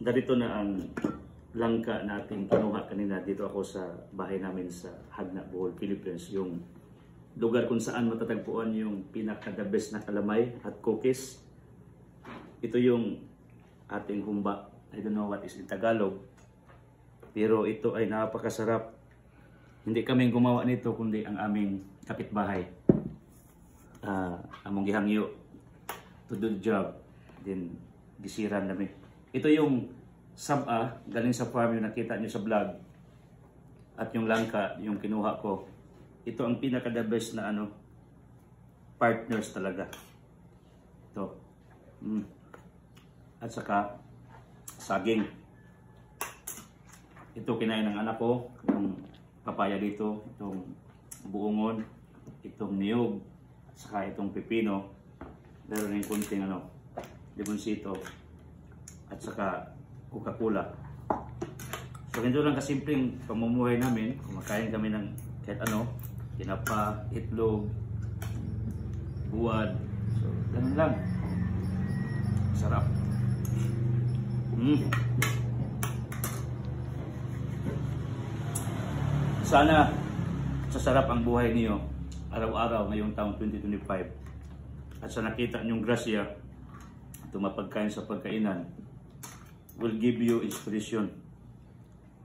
Darito na ang langka natin kinuha kanina. Dito ako sa bahay namin sa Hagna, Bohol, Philippines. Yung lugar kung saan matatagpuan yung pinaka-the best na kalamay at cookies. Ito yung ating humba. I don't know what is in Tagalog. Pero ito ay napakasarap. Hindi kami gumawa nito kundi ang aming kapitbahay. Among gihangyo to do the job. Then gisiran namin. Ito yung saba galing sa farm yung nakita nyo sa vlog. At yung langka, yung kinuha ko. Ito ang pinaka-the best na partners talaga. Ito. At saka saging. Ito kinain ng anak ko. Yung papaya dito. Itong buongon. Itong niyog. At saka itong pepino. Meron yung kunting limonsito. At saka Coca-Cola. So ganito lang kasimpleng pamumuhay namin. Kumakain kami ng kahit tinapa, itlog, buwad. So ganun lang. Sarap. Sana sasarap ang buhay niyo araw-araw ngayong taong 2025. At sa nakita niyong grasya, tumapagkain sa pagkainan, will give you inspiration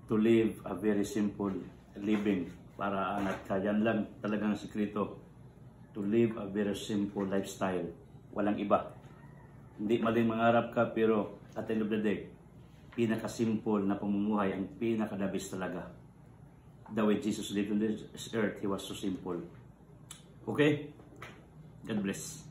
to live a very simple living. Para yan lang talagang sikreto. To live a very simple lifestyle. Walang iba. Hindi maling mangarap ka, pero at the end of the day, pinaka-simple na pamumuhay ang pinaka-the best talaga. The way Jesus lived on this earth, He was so simple. Okay? God bless.